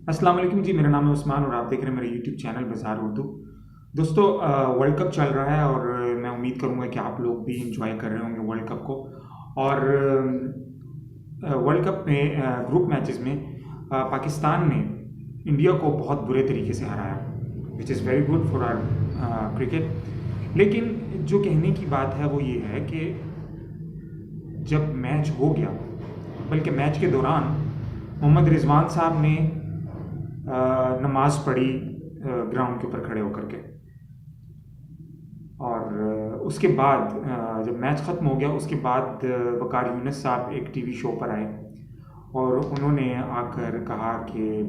अस्सलाम वालेकुम जी। मेरा नाम है उस्मान और आप देख रहे हैं मेरा यूट्यूब चैनल बाज़ार उर्दू। दोस्तों, वर्ल्ड कप चल रहा है और मैं उम्मीद करूंगा कि आप लोग भी इंजॉय कर रहे होंगे वर्ल्ड कप को। और वर्ल्ड कप में ग्रुप मैचेस में पाकिस्तान ने इंडिया को बहुत बुरे तरीके से हराया, which is very good for our cricket. लेकिन जो कहने की बात है वो ये है कि जब मैच हो गया, बल्कि मैच के दौरान मोहम्मद रिजवान साहब ने नमाज पढ़ी ग्राउंड के ऊपर खड़े होकर के। और उसके बाद जब मैच ख़त्म हो गया उसके बाद वकार यूनिस साहब एक टीवी शो पर आए और उन्होंने आकर कहा कि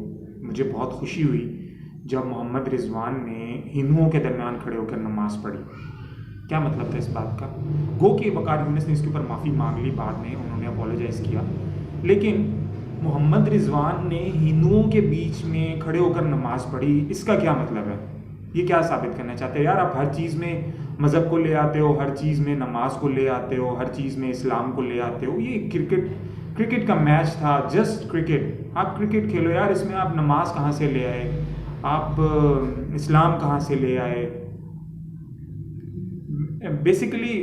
मुझे बहुत खुशी हुई जब मोहम्मद रिजवान ने हिंदुओं के दरमियान खड़े होकर नमाज पढ़ी। क्या मतलब था इस बात का? गो कि वकार यूनिस ने इसके ऊपर माफ़ी मांग ली, बाद में उन्होंने अपोलोजाइज़ किया, लेकिन मोहम्मद रिजवान ने हिंदुओं के बीच में खड़े होकर नमाज पढ़ी, इसका क्या मतलब है? ये क्या साबित करना चाहते हैं? यार, आप हर चीज़ में मज़हब को ले आते हो, हर चीज़ में नमाज को ले आते हो, हर चीज़ में इस्लाम को ले आते हो। ये क्रिकेट का मैच था, जस्ट क्रिकेट। आप क्रिकेट खेलो यार, इसमें आप नमाज कहाँ से ले आए? आप इस्लाम कहाँ से ले आए? बेसिकली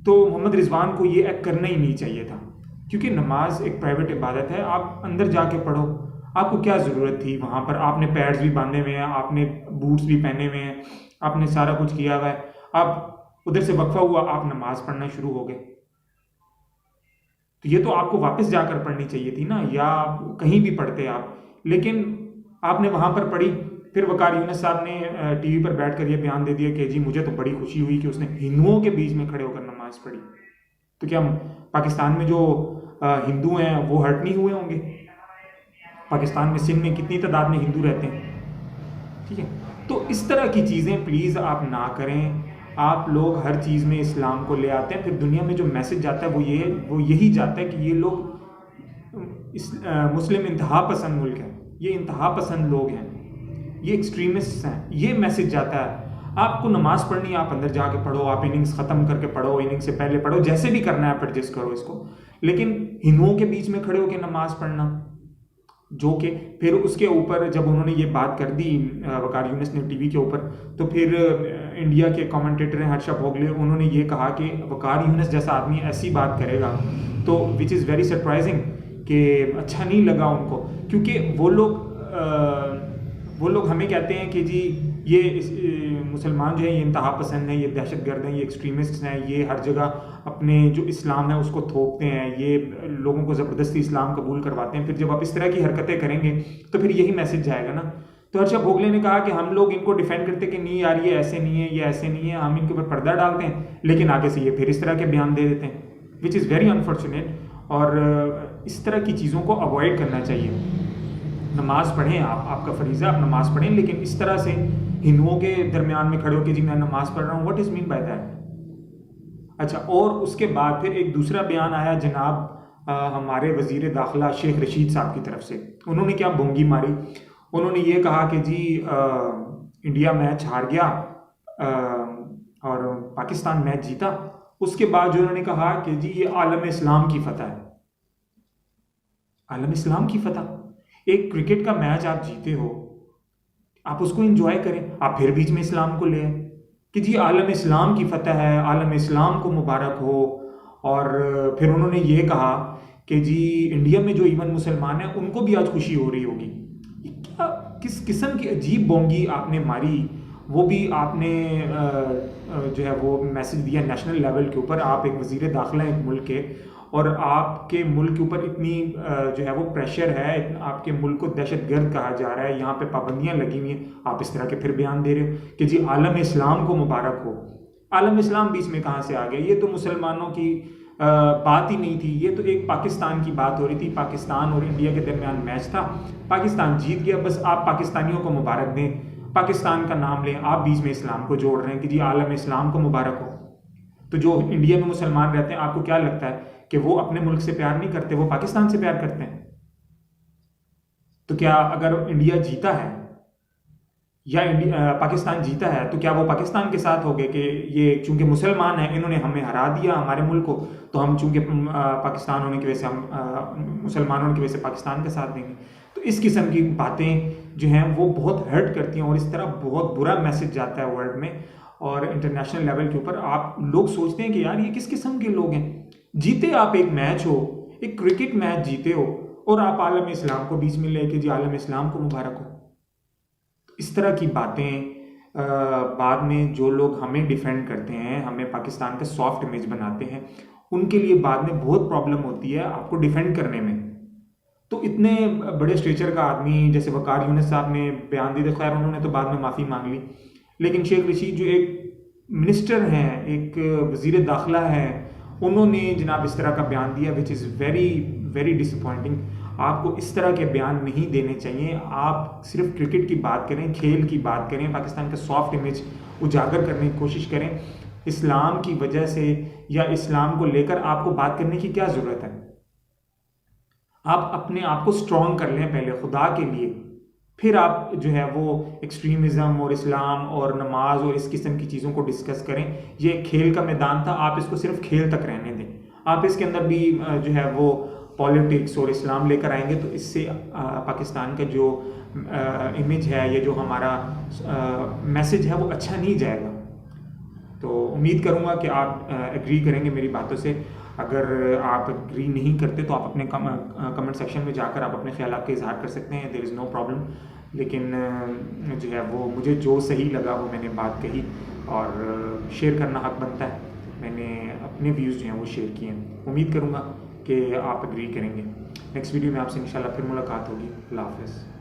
तो मोहम्मद रिजवान को ये एक्ट करना ही नहीं चाहिए था, क्योंकि नमाज एक प्राइवेट इबादत है। आप अंदर जाके पढ़ो, आपको क्या ज़रूरत थी वहाँ पर? आपने पैड्स भी बांधे हुए हैं, आपने बूट्स भी पहने हुए हैं, आपने सारा कुछ किया हुआ है। आप उधर से वक्फा हुआ, आप नमाज पढ़ना शुरू हो गए, तो ये तो आपको वापस जाकर पढ़नी चाहिए थी ना, या कहीं भी पढ़ते आप। लेकिन आपने वहाँ पर पढ़ी। फिर वकार यूनिस साहब ने टीवी पर बैठकर ये बयान दे दिया कि जी मुझे तो बड़ी खुशी हुई कि उसने हिंदुओं के बीच में खड़े होकर नमाज पढ़ी। तो क्या पाकिस्तान में जो हिंदू हैं वो हर्ट नहीं हुए होंगे? पाकिस्तान में सिंध में कितनी तादाद में हिंदू रहते हैं, ठीक है? तो इस तरह की चीज़ें प्लीज़ आप ना करें। आप लोग हर चीज़ में इस्लाम को ले आते हैं, फिर दुनिया में जो मैसेज जाता है वो यही जाता है कि ये लोग मुस्लिम इंतहा पसंद मुल्क है, ये इंतहा पसंद लोग हैं, ये एक्सट्रीमिस्ट हैं, ये मैसेज जाता है। आपको नमाज पढ़नी है, आप अंदर जाके पढ़ो, आप इनिंग्स ख़त्म करके पढ़ो, इनिंग्स से पहले पढ़ो, जैसे भी करना है आप एडजस्ट करो इसको। लेकिन हिंदुओं के बीच में खड़े होकर नमाज पढ़ना, जो कि फिर उसके ऊपर जब उन्होंने ये बात कर दी वकार यूनिस ने टीवी के ऊपर, तो फिर इंडिया के कमेंटेटर हैं हर्षा भोगले, उन्होंने ये कहा कि वकार यूनिस जैसा आदमी ऐसी बात करेगा, तो विच इज़ वेरी सरप्राइजिंग कि अच्छा नहीं लगा उनको। क्योंकि वो लोग हमें कहते हैं कि जी ये मुसलमान जो है ये इंतहा पसंद हैं, ये दहशतगर्द हैं, ये एक्सट्रीमिस्ट हैं, ये हर जगह अपने जो इस्लाम है उसको थोपते हैं, ये लोगों को ज़बरदस्ती इस्लाम कबूल करवाते हैं। फिर जब आप इस तरह की हरकतें करेंगे तो फिर यही मैसेज जाएगा ना। तो हर्षा भोगले ने कहा कि हम लोग इनको डिफेंड करते कि नहीं यार ये ऐसे नहीं है, ये ऐसे नहीं है, हम इनके ऊपर पर्दा डालते हैं, लेकिन आगे से ये फिर इस तरह के बयान दे देते हैं, विच इज़ वेरी अनफॉर्चुनेट। और इस तरह की चीज़ों को अवॉइड करना चाहिए। नमाज पढ़ें, आपका फरीज़ा, आप नमाज पढ़ें, लेकिन इस तरह से हिंदुओं के दरमियान में खड़े होकर जी मैं नमाज पढ़ रहा हूँ, what is mean by that? अच्छा, और उसके बाद फिर एक दूसरा बयान आया जनाब हमारे वज़ीर दाखिला शेख रशीद साहब की तरफ से। उन्होंने क्या बोंगी मारी, उन्होंने ये कहा कि जी इंडिया मैच हार गया और पाकिस्तान मैच जीता। उसके बाद जो उन्होंने कहा कि जी ये आलम इस्लाम की फतह है। आलम इस्लाम की फतह? एक क्रिकेट का मैच आप जीते हो, आप उसको एंजॉय करें, आप फिर बीच में इस्लाम को ले आए कि जी आलम इस्लाम की फतह है, आलम इस्लाम को मुबारक हो। और फिर उन्होंने ये कहा कि जी इंडिया में जो इवन मुसलमान हैं उनको भी आज खुशी हो रही होगी। ये क्या, किस किस्म की अजीब बोंगी आपने मारी? वो भी आपने जो है वो मैसेज दिया नेशनल लेवल के ऊपर। आप एक वज़ीर दाखिला एक मुल्क के, और आपके मुल्क के ऊपर इतनी जो है वो प्रेशर है, आपके मुल्क को दहशतगर्द कहा जा रहा है, यहाँ पे पाबंदियाँ लगी हुई हैं, आप इस तरह के फिर बयान दे रहे हो कि जी आलम इस्लाम को मुबारक हो। आलम इस्लाम बीच में कहाँ से आ गया? ये तो मुसलमानों की बात ही नहीं थी, ये तो एक पाकिस्तान की बात हो रही थी। पाकिस्तान और इंडिया के दरमियान मैच था, पाकिस्तान जीत गया, बस आप पाकिस्तानियों को मुबारक दें, पाकिस्तान का नाम लें, आप बीच में इस्लाम को जोड़ रहे हैं कि जी आलम इस्लाम को मुबारक हो। तो जो इंडिया में मुसलमान रहते हैं, आपको क्या लगता है कि वो अपने मुल्क से प्यार नहीं करते, वो पाकिस्तान से प्यार करते हैं? तो क्या अगर इंडिया जीता है या पाकिस्तान जीता है, तो क्या वो पाकिस्तान के साथ हो गए कि ये चूंकि मुसलमान हैं इन्होंने हमें हरा दिया हमारे मुल्क को, तो हम चूंकि पाकिस्तान होने की वजह से हम मुसलमान होने की वजह से पाकिस्तान का साथ देंगे? तो इस किस्म की बातें जो हैं वो बहुत हर्ट करती हैं और इस तरह बहुत बुरा मैसेज जाता है वर्ल्ड में और इंटरनेशनल लेवल के ऊपर। आप लोग सोचते हैं कि यार ये किस किस्म के लोग हैं, जीते आप एक मैच हो, एक क्रिकेट मैच जीते हो और आप आलम इस्लाम को बीच में लेके जी आलम इस्लाम को मुबारक हो। इस तरह की बातें बाद में जो लोग हमें डिफेंड करते हैं, हमें पाकिस्तान का सॉफ्ट इमेज बनाते हैं, उनके लिए बाद में बहुत प्रॉब्लम होती है आपको डिफेंड करने में। तो इतने बड़े स्टेचर का आदमी जैसे वकार यूनिस साहब ने बयान दिए, खैर उन्होंने तो बाद में माफ़ी मांग ली, लेकिन शेख रशीद जो एक मिनिस्टर हैं, एक वजीर दाखिला हैं, उन्होंने जनाब इस तरह का बयान दिया विच इज़ वेरी वेरी डिसअपॉइंटिंग। आपको इस तरह के बयान नहीं देने चाहिए। आप सिर्फ क्रिकेट की बात करें, खेल की बात करें, पाकिस्तान का सॉफ्ट इमेज उजागर करने की कोशिश करें। इस्लाम की वजह से या इस्लाम को लेकर आपको बात करने की क्या ज़रूरत है? आप अपने आप को स्ट्रॉन्ग कर लें पहले खुदा के लिए, फिर आप जो है वो एक्सट्रीमिज़म और इस्लाम और नमाज और इस किस्म की चीज़ों को डिस्कस करें। ये खेल का मैदान था, आप इसको सिर्फ खेल तक रहने दें। आप इसके अंदर भी जो है वो पॉलिटिक्स और इस्लाम लेकर आएंगे तो इससे पाकिस्तान का जो इमेज है, ये जो हमारा मैसेज है वो अच्छा नहीं जाएगा। तो उम्मीद करूँगा कि आप एग्री करेंगे मेरी बातों से। अगर आप एग्री नहीं करते तो आप अपने कमेंट सेक्शन में जाकर आप अपने ख्यालात का इजहार कर सकते हैं, देयर इज़ नो प्रॉब्लम। लेकिन जो है वो मुझे जो सही लगा वो मैंने बात कही और शेयर करना हक बनता है। मैंने अपने व्यूज़ जो हैं वो शेयर किए हैं। उम्मीद करूँगा कि आप एग्री करेंगे। नेक्स्ट वीडियो में आपसे इंशाल्लाह फिर मुलाकात होगी। अल्लाह हाफ़िज़।